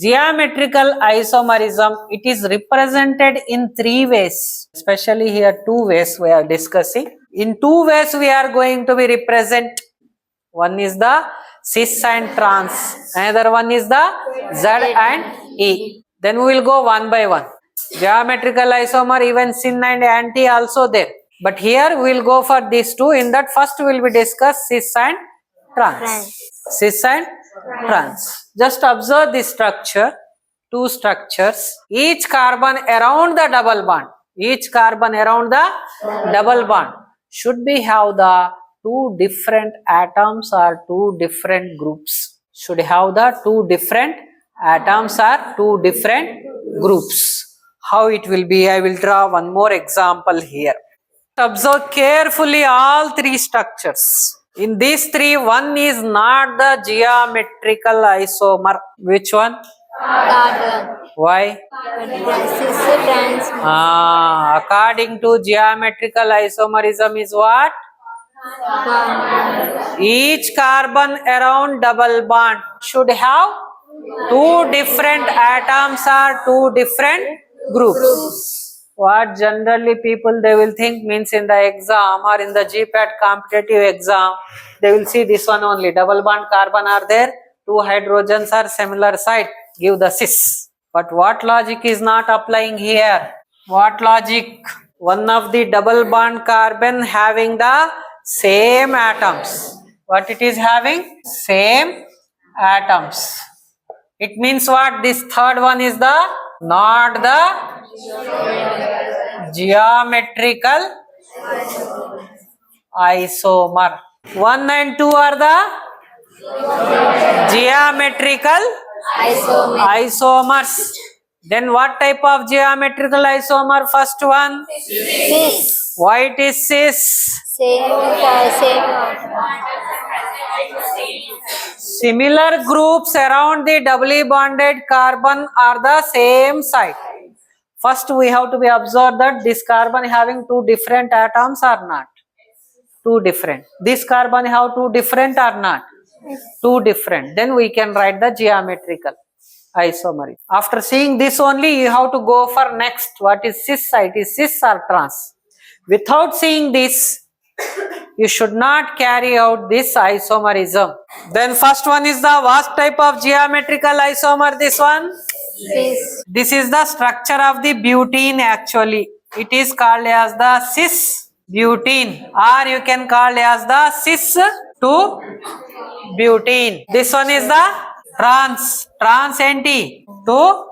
Geometrical isomerism, it is represented in three ways. Especially here two ways we are discussing. In two ways we are going to be represent. One is the cis and trans. Another one is the Z and E. Then we will go one by one. Geometrical isomer, even syn and anti also there. But here we will go for these two. In that first we will be discuss cis and trans. Cis and trans. Just observe this structure. Two structures. Each carbon around the double bond. Each carbon around the double bond should be have the two different atoms or two different groups. Should have the two different atoms or two different groups. How it will be? I will draw one more example here. Observe carefully all three structures. In these three, one is not the geometrical isomer. Which one? Carbon. Why? Trans. According to geometrical isomerism is what? Each carbon around double bond should have two different atoms or two different groups. What generally people they will think means in the exam or in the GPAT competitive exam, they will see this one only. Double bond carbon are there, two hydrogens are similar side, give the cis. But what logic is not applying here? What logic? One of the double bond carbon having the same atoms. What it is having? Same atoms. It means what? This third one is the not the geometrical isomer. 1 and 2 are the geometrical isomers. Then what type of geometrical isomer? First one? Cis. Why it is cis? Same. Similar groups around the doubly bonded carbon are the same side. First we have to be observed that this carbon having two different atoms or not? Two different. This carbon have two different or not? Two different. Then we can write the geometrical isomer. After seeing this only, you have to go for next. What is cis side? Is cis or trans? Without seeing this, you should not carry out this isomerism. Then first one is the what type of geometrical isomer? This one? Cis. This is the structure of the butene actually. It is called as the cis butene, or you can call as the cis 2 butene. This one is the trans anti to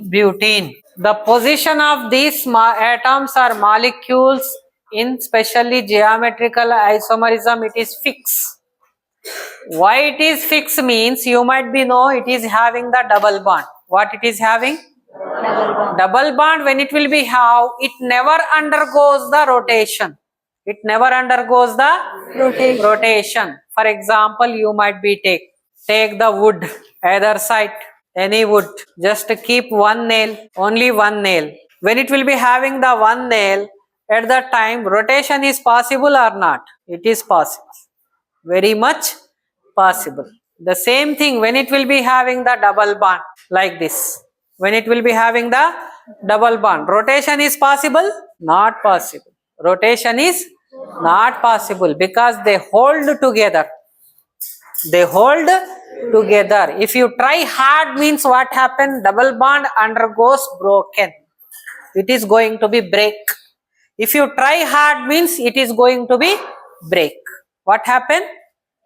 butene. The position of these atoms or molecules in specially geometrical isomerism, it is fixed. Why it is fixed means you might be know it is having the double bond. What it is having? Double bond. When it will be have, it never undergoes the rotation. It never undergoes the rotation. For example, you might be take the wood, either side, any wood. Just keep one nail, only one nail. When it will be having the one nail, at that time rotation is possible or not? It is possible. Very much possible. The same thing when it will be having the double bond like this. When it will be having the double bond, rotation is possible? Not possible. Rotation is not possible because they hold together. They hold together. If you try hard means what happens? Double bond undergoes broken. It is going to be break. If you try hard means it is going to be break. What happened?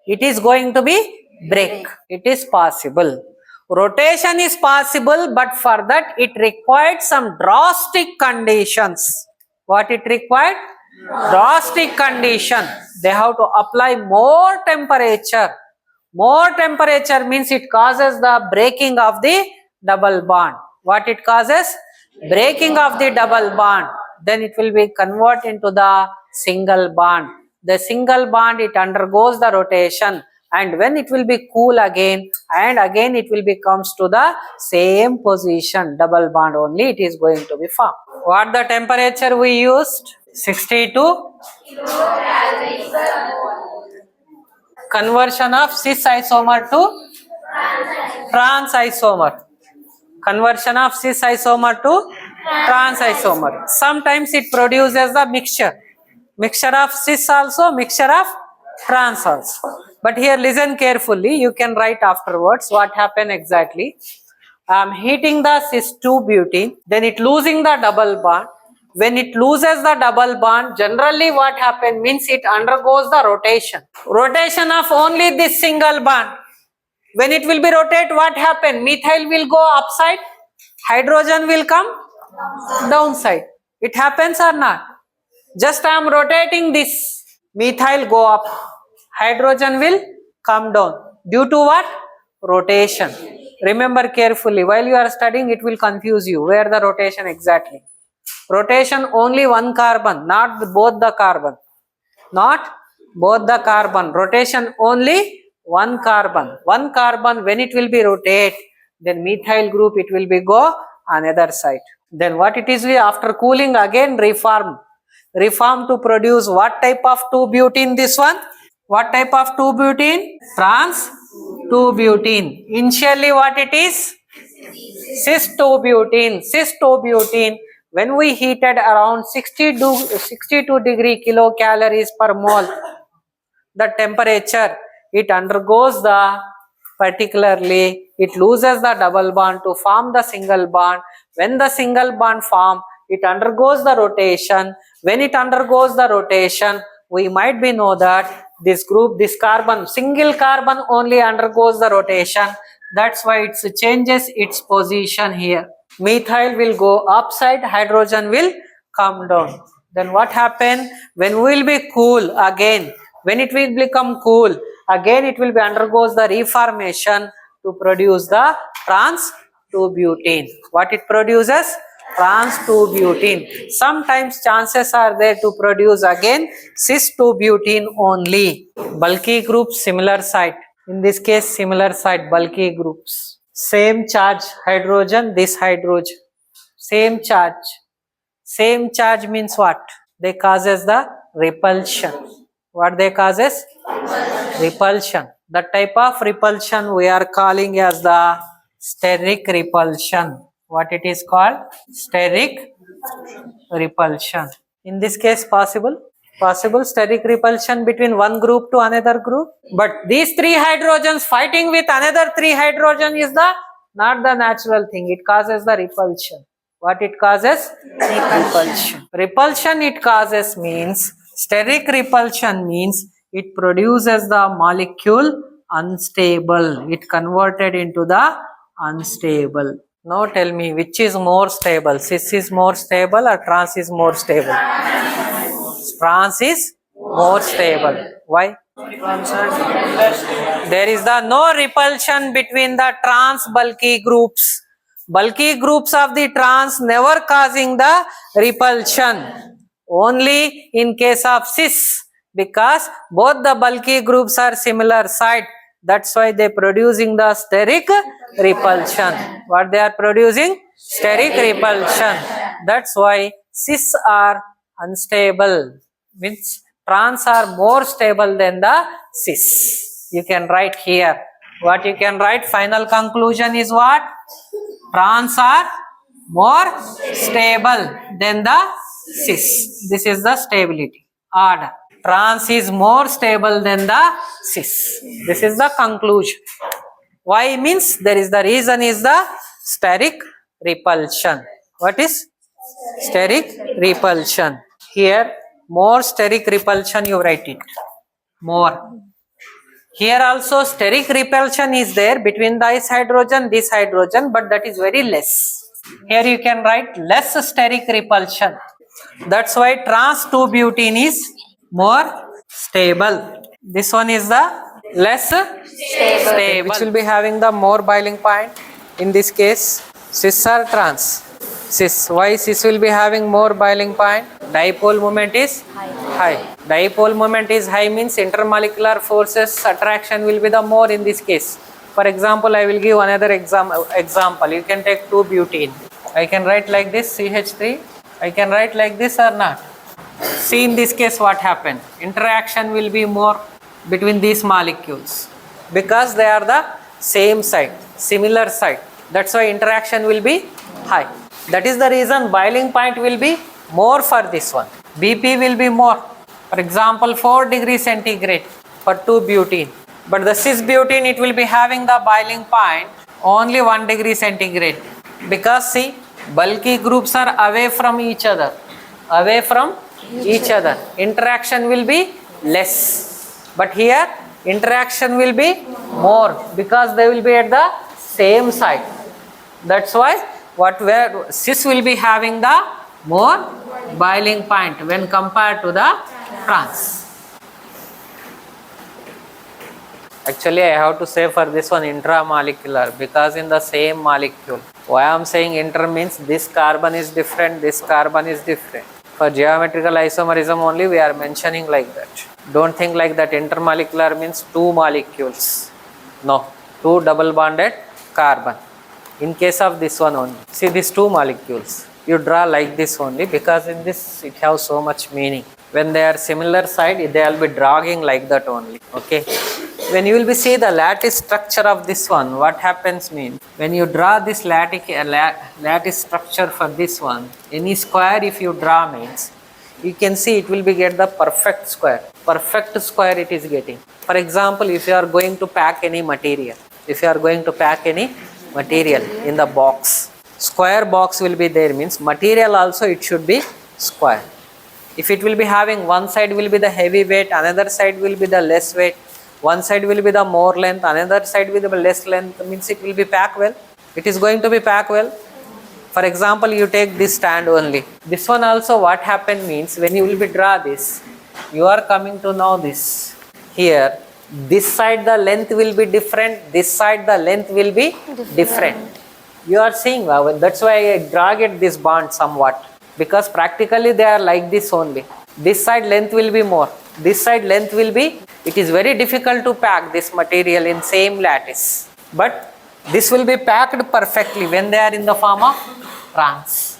It is going to be break. It is possible. Rotation is possible, but for that it required some drastic conditions. What it required? Drastic condition. They have to apply more temperature. More temperature means it causes the breaking of the double bond. What it causes? Breaking of the double bond. Then it will be converted into the single bond. The single bond, it undergoes the rotation, and when it will be cool again, and again it will be comes to the same position, double bond only it is going to be formed. What the temperature we used? 62. Conversion of cis isomer to Trans isomer. Conversion of cis isomer to trans isomer. Sometimes it produces the mixture of cis also, mixture of trans also. But here listen carefully, you can write afterwards what happened exactly. I am heating the cis 2 butene, then it losing the double bond. When it loses the double bond, generally what happens means it undergoes the rotation. Rotation of only this single bond. When it will be rotate, what happen? Methyl will go upside, hydrogen will come downside. It happens or not? Just I am rotating this, methyl go up, hydrogen will come down. Due to what? Rotation. Remember carefully, while you are studying it will confuse you. Where the rotation exactly? Rotation only one carbon, not both the carbon. Not both the carbon. Rotation only one carbon. One carbon, when it will be rotate, then methyl group it will be go another side. Then what it is, we after cooling again reform to produce what type of 2-butene? This one, what type of 2-butene? Trans 2-butene. Initially what it is? Cis 2-butene. Cis 2-butene, when we heated around 62 degree kilocalories per mole, the temperature, it undergoes the, particularly it loses the double bond to form the single bond. When the single bond form, it undergoes the rotation. When it undergoes the rotation, we might be know that this group, this carbon, single carbon only undergoes the rotation. That's why it changes its position here. Methyl will go upside, hydrogen will come down. Then what happen? When we will be cool again, when it will become cool, again it will be undergoes the reformation to produce the trans 2-butene. What it produces? Trans 2-butene. Sometimes chances are there to produce again cis 2-butene only. Bulky groups, similar site. In this case, similar site, bulky groups. Same charge, hydrogen, this hydrogen. Same charge. Same charge means what? They causes the repulsion. What they causes? Repulsion. The type of repulsion we are calling as the steric repulsion. What it is called? Steric repulsion. In this case, possible steric repulsion between one group to another group. But these 3 hydrogens fighting with another 3 hydrogen is the not the natural thing. It causes the repulsion. What it causes? Repulsion. Repulsion it causes means, steric repulsion means it produces the molecule unstable. It converted into the unstable. Now tell me, which is more stable? Cis is more stable or trans is more stable? Trans is more stable. Why? There is no repulsion between the trans bulky groups. Bulky groups of the trans never causing the repulsion. Only in case of cis, because both the bulky groups are similar side. That's why they producing the steric repulsion. What they are producing? Steric repulsion. That's why cis are unstable. Means trans are more stable than the cis. You can write here. What you can write? Final conclusion is what? Trans are more stable than the cis. This is the stability order. Trans is more stable than the cis. This is the conclusion. Why means there is the reason is the steric repulsion. What is steric repulsion? Here more steric repulsion you write it. More. Here also steric repulsion is there between this hydrogen, but that is very less. Here you can write less steric repulsion. That's why trans 2-butene is more stable. This one is the less stable, which will be having the more boiling point. In this case, cis or trans? Cis. Why cis will be having more boiling point? Dipole moment is high. Dipole moment is high means intermolecular forces attraction will be the more in this case. For example, I will give another example. You can take 2-butene. I can write like this, CH3. I can write like this or not. See in this case what happened. Interaction will be more between these molecules because they are the same side, similar side. That's why interaction will be high. That is the reason boiling point will be more for this one. BP will be more. For example, 4 degrees centigrade for 2 butene. But the cis butene, it will be having the boiling point only 1 degree centigrade. Because see, bulky groups are away from each other. Away from each other. Interaction will be less. But here, interaction will be more because they will be at the same side. That's why where cis will be having the more boiling point when compared to the trans. Actually, I have to say for this one intramolecular because in the same molecule. Why I am saying inter means this carbon is different, this carbon is different. For geometrical isomerism only we are mentioning like that. Don't think like that intermolecular means 2 molecules. No, 2 double bonded carbon. In case of this one only, see these 2 molecules, you draw like this only because in this it has so much meaning. When they are similar side, they will be drawing like that only. Okay. When you will be see the lattice structure of this one, what happens means when you draw this lattice structure for this one, any square if you draw means you can see it will be get the perfect square. Perfect square it is getting. For example, if you are going to pack any material, in the box, square box will be there means material also it should be square. If it will be having one side will be the heavy weight, another side will be the less weight, one side will be the more length, another side will be the less length, means it will be packed well. It is going to be packed well. For example, you take this stand only. This one also what happened means when you will be draw this, you are coming to know this. Here, this side the length will be different, this side the length will be different. You are seeing, that's why I drag it this bond somewhat. Because practically they are like this only. This side length will be more, this side length will be, it is very difficult to pack this material in same lattice. But this will be packed perfectly when they are in the form of trans.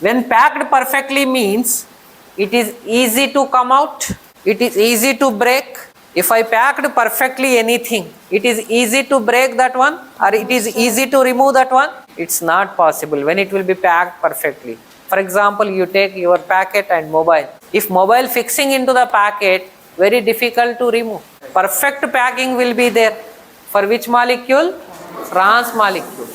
When packed perfectly means it is easy to come out, it is easy to break. If I packed perfectly anything, it is easy to break that one or it is easy to remove that one. It's not possible when it will be packed perfectly. For example, you take your packet and mobile. If mobile fixing into the packet, very difficult to remove. Perfect packing will be there. For which molecule? Trans molecule.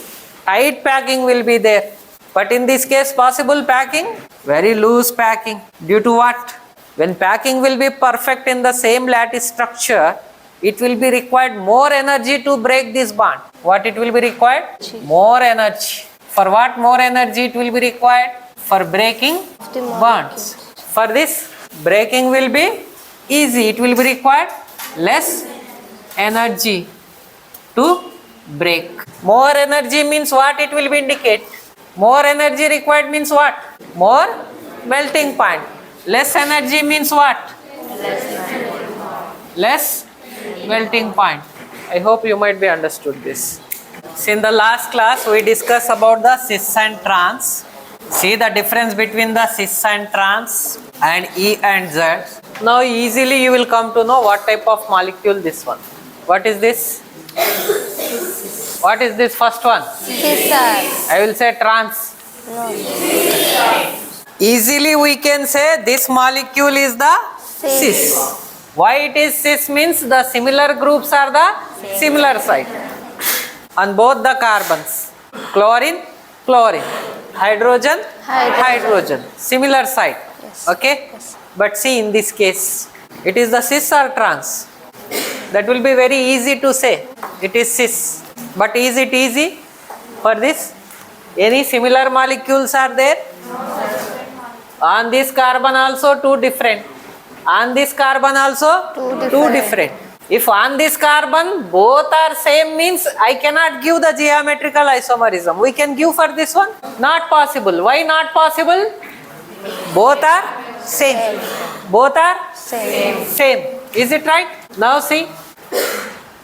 Tight packing will be there. But in this case, possible packing? Very loose packing. Due to what? When packing will be perfect in the same lattice structure, it will be required more energy to break this bond. What it will be required? More energy. For what more energy it will be required? For breaking bonds. For this, breaking will be easy. It will be required less energy to break. More energy means what it will be indicate? More energy required means what? More melting point. Less energy means what? Less melting point. I hope you might be understood this. So in the last class we discussed about the cis and trans. See the difference between the cis and trans and E and Z. Now easily you will come to know what type of molecule this one. What is this? What is this first one? Cis, sir. I will say trans. No. Easily we can say this molecule is the cis. Why it is cis means the similar groups are the similar side on both the carbons. Chlorine, chlorine. Hydrogen, hydrogen. Similar side. Yes. Okay? Yes. But see in this case, it is the cis or trans. That will be very easy to say. It is cis. But is it easy for this? Any similar molecules are there? On this carbon also 2 different. On this carbon also 2 different. If on this carbon both are same means I cannot give the geometrical isomerism. We can give for this one? Not possible. Why not possible? Both are same. Both are same. Is it right? Now see,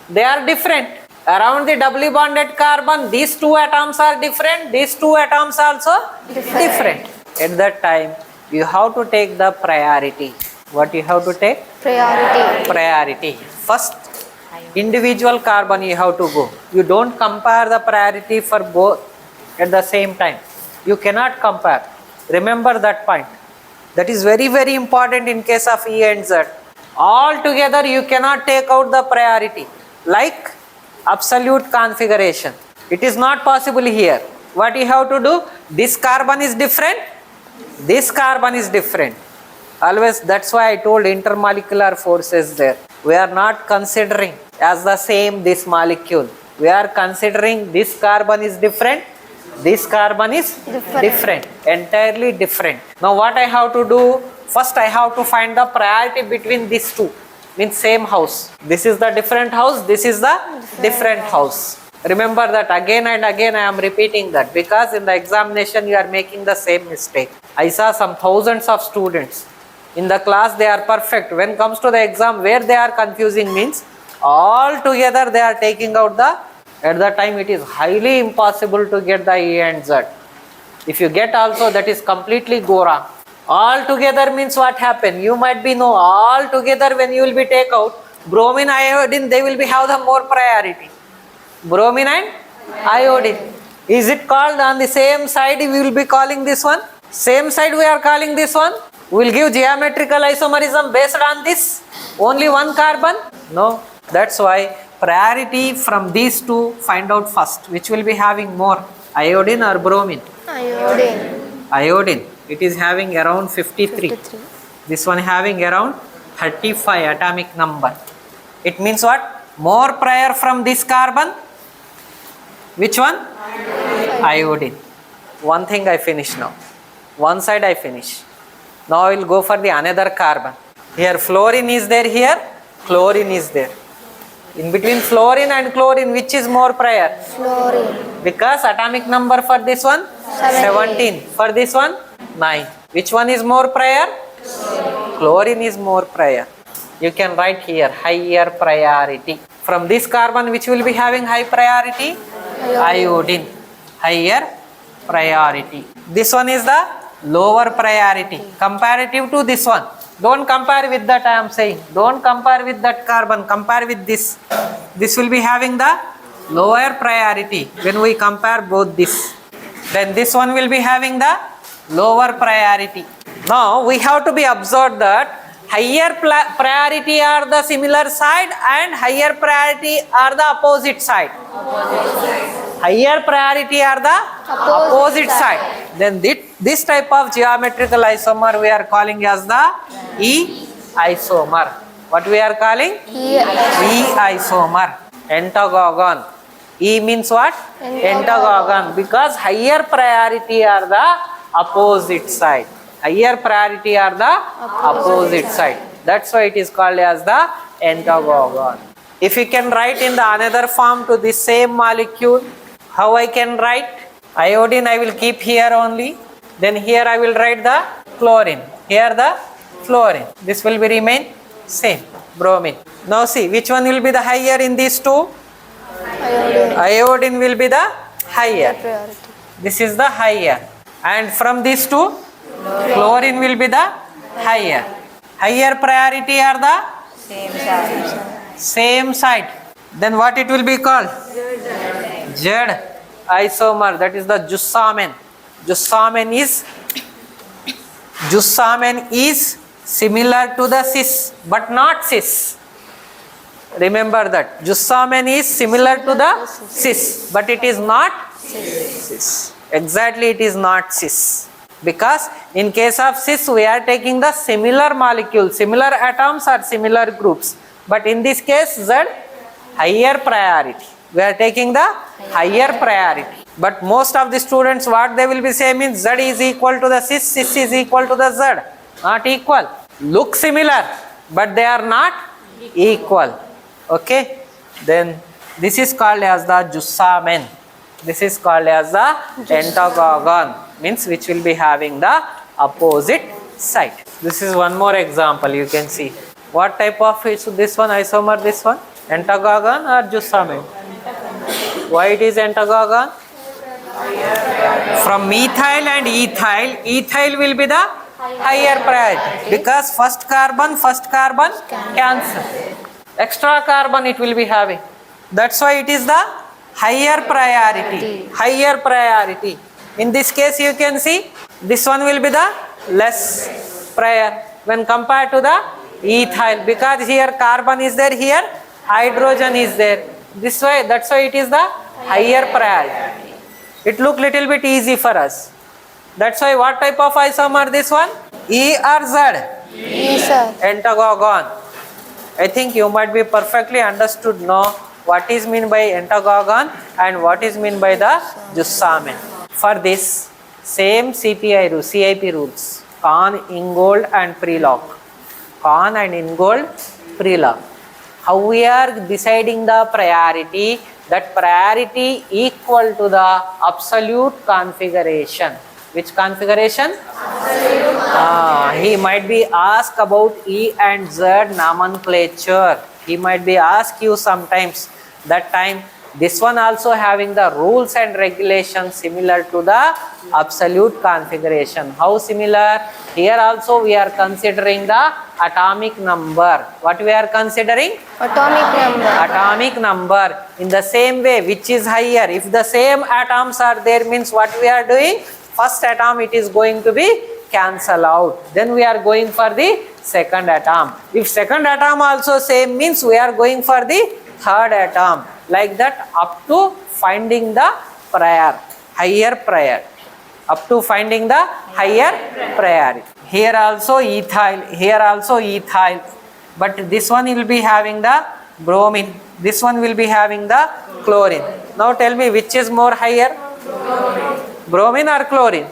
they are different. Around the doubly bonded carbon, these 2 atoms are different. These 2 atoms also different. At that time, you have to take the priority. What you have to take? Priority. Priority. First, Individual carbon you have to go. You don't compare the priority for both at the same time. You cannot compare. Remember that point. That is very, very important in case of E and Z. All together you cannot take out the priority. Like absolute configuration. It is not possible here. What you have to do? This carbon is different. This carbon is different. Always, that's why I told intermolecular forces there. We are not considering as the same this molecule. We are considering this carbon is different. This carbon is different. Entirely different. Now what I have to do? First I have to find the priority between these two. Means same house. This is the different house. This is the different house. Remember that again and again I am repeating that because in the examination you are making the same mistake. I saw some thousands of students. In the class they are perfect. When comes to the exam where they are confusing means all together they are taking out the, at the time it is highly impossible to get the E and Z. If you get also that is completely go wrong. All together means what happened? You might be know all together when you will be take out bromine, iodine, they will be have the more priority. Bromine and iodine. Is it called on the same side we will be calling this one? Same side we are calling this one? We will give geometrical isomerism based on this? Only one carbon? No. That's why priority from these two find out first. Which will be having more? Iodine or bromine? Iodine. Iodine. It is having around 53. This one having around 35 atomic number. It means what? More prior from this carbon. Which one? Iodine. One thing I finish now. One side I finish. Now I will go for the another carbon. Here fluorine is there, here chlorine is there. In between fluorine and chlorine, which is more prior? Fluorine. Because atomic number for this one 17. For this one 9. Which one is more prior? Chlorine is more prior. You can write here higher priority. From this carbon which will be having high priority? Iodine. Higher priority. This one is the lower priority comparative to this one. Don't compare with that I am saying. Don't compare with that carbon. Compare with this. This will be having the lower priority when we compare both this. Then this one will be having the lower priority. Now we have to be observed that higher priority are the similar side and higher priority are the opposite side. Higher priority are the opposite side. Then this type of geometrical isomer we are calling as the E isomer. What we are calling? E isomer. Pentagon. E means what? Pentagon. Because higher priority are the opposite side. Higher priority are the opposite side. That's why it is called as the pentagon. If you can write in the another form to the same molecule, how I can write? Iodine I will keep here only. Then here I will write the chlorine. Here the fluorine. This will be remain same. Bromine. Now see which one will be the higher in these two? Iodine. Iodine will be the higher. Priority. This is the higher. And from these two, chlorine will be the higher. Higher priority are the same side. Then what it will be called? Z isomer. That is the Jusamen. Jusamen is similar to the cis but not cis. Remember that. Jusamen is similar to the cis but it is not cis. Exactly, it is not cis. Because in case of cis we are taking the similar molecules, similar atoms or similar groups. But in this case Z, higher priority. We are taking the higher priority. But most of the students what they will be saying means Z is equal to the cis, cis is equal to the Z. Not equal. Look similar but they are not equal. Okay. Then this is called as the Jusamen. This is called as the pentagon, means which will be having the opposite side. This is one more example you can see. What type of is this one isomer, this one? Pentagon or Jusamen? Why it is pentagon? From methyl and ethyl will be the higher priority because first carbon cancel. extra carbon it will be having. That's why it is the higher priority. Higher priority. In this case you can see this one will be the less prior when compared to the ethyl, because here carbon is there, here hydrogen is there. This way, that's why it is the higher priority. It look little bit easy for us. That's why what type of isomer this one? E or Z? E, sir. Entagogon. I think you might be perfectly understood now what is mean by entagogon and what is mean by the Jussamin. For this, same CPI rules, CIP rules, Kahn, Ingold and Prelog. Kahn and Ingold, Prelog. How we are deciding the priority? That priority equal to the absolute configuration. Which configuration? He might be asked about E and Z nomenclature. He might be asked you sometimes. That time this one also having the rules and regulations similar to the absolute configuration. How similar? Here also we are considering the atomic number. What we are considering? Atomic number. Atomic number. In the same way, which is higher? If the same atoms are there, means what we are doing? First atom it is going to be cancel out. Then we are going for the second atom. If second atom also same, means we are going for the third atom. Like that up to finding the prior, higher prior. Up to finding the higher priority. Here also ethyl, here also ethyl. But this one will be having the bromine. This one will be having the chlorine. Now tell me which is more higher? Bromine or chlorine?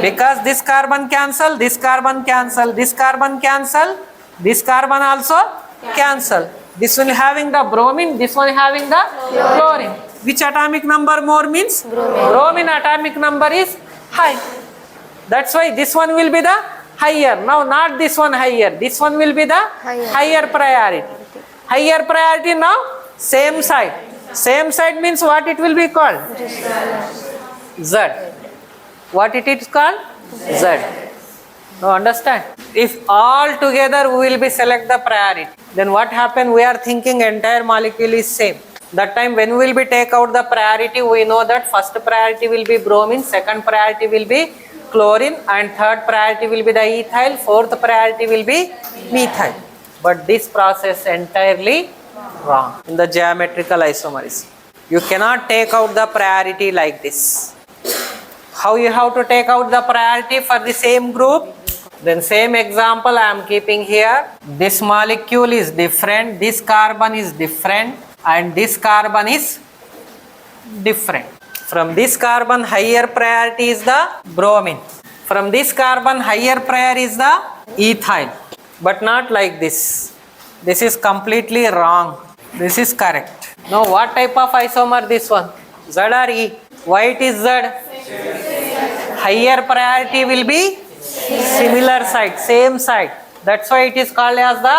Because this carbon cancel, this carbon cancel, this carbon cancel, this carbon also cancel. This one having the bromine, this one having the chlorine. Which atomic number more means? Bromine atomic number is high. That's why this one will be the higher. Now not this one higher. This one will be the higher priority. Higher priority now same side. Same side means what it will be called? Z. What it is called? Z. Now understand? If all together we will be select the priority, then what happen? We are thinking entire molecule is same. That time when we will be take out the priority, we know that first priority will be bromine, second priority will be chlorine, and third priority will be the ethyl, fourth priority will be methyl. But this process entirely wrong in the geometrical isomerism. You cannot take out the priority like this. How you have to take out the priority for the same group? Then same example I am keeping here. This molecule is different, this carbon is different, and this carbon is different. From this carbon higher priority is the bromine. From this carbon higher priority is the ethyl. But not like this. This is completely wrong. This is correct. Now what type of isomer this one? Z or E? Why it is Z? Higher priority will be similar side, same side. That's why it is called as the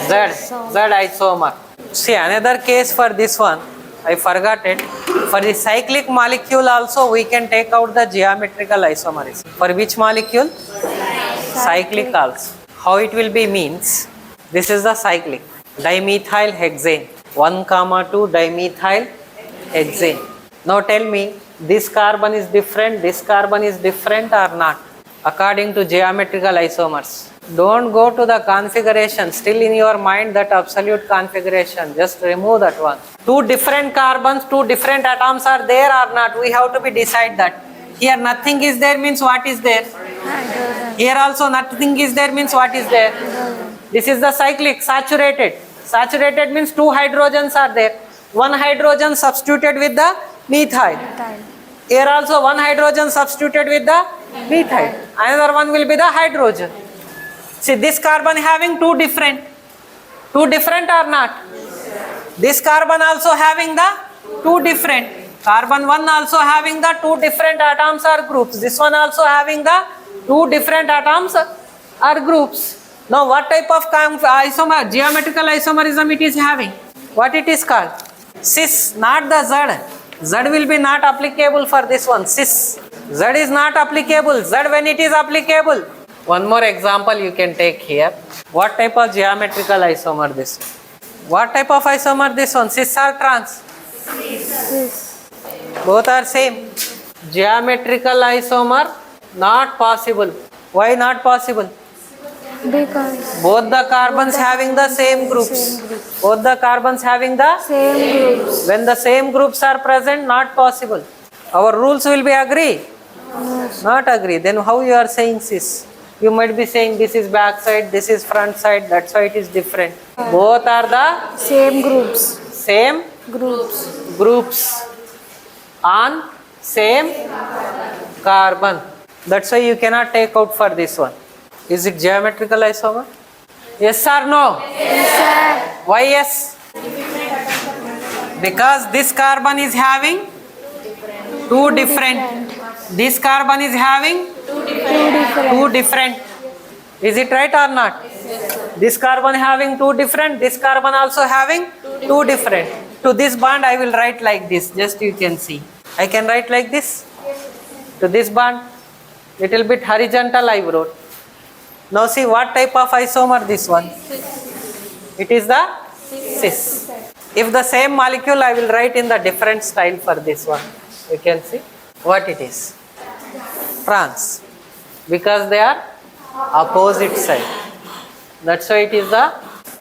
Z isomer. See another case for this one, I forgot it. For the cyclic molecule also we can take out the geometrical isomerism. For which molecule? Cyclic also. How it will be means, this is the cyclic. Dimethyl hexane, 1,2 dimethyl hexane. Now tell me, this carbon is different, this carbon is different or not? According to geometrical isomers. Don't go to the configuration, still in your mind that absolute configuration, just remove that one. Two different carbons, two different atoms are there or not? We have to be decide that. Here nothing is there means what is there? Here also nothing is there means what is there? This is the cyclic, saturated. Saturated means two hydrogens are there. One hydrogen substituted with the methyl. Here also one hydrogen substituted with the methyl. Another one will be the hydrogen. See this carbon having two different or not? This carbon also having the two different. Carbon 1 also having the two different atoms or groups. This one also having the two different atoms or groups. Now what type of isomer, geometrical isomerism it is having? What it is called? Cis, not the Z. Z will be not applicable for this one. Cis. Z is not applicable. Z when it is applicable. One more example you can take here. What type of geometrical isomer this? What type of isomer this one? Cis or trans? Cis. Both are same. Geometrical isomer not possible. Why not possible? Because Both the carbons having the same groups. Both the carbons having the same groups. when the same groups are present, not possible. Our rules will be agree. Not agree. Then how you are saying cis? You might be saying this is back side, this is front side. That's why it is different. Both are the Same groups. same groups on same carbon. That's why you cannot take out for this one. Is it geometrical isomer? Yes or no? Yes, sir. Why yes? Because this carbon is having two different. This carbon is having two different. Is it right or not? This carbon having two different. This carbon also having two different. To this bond I will write like this. Just you can see. I can write like this. To this bond, little bit horizontal I wrote. Now see what type of isomer this one. It is the cis. If the same molecule I will write in the different style for this one. You can see what it is. Trans. Because they are opposite side. That's why it is the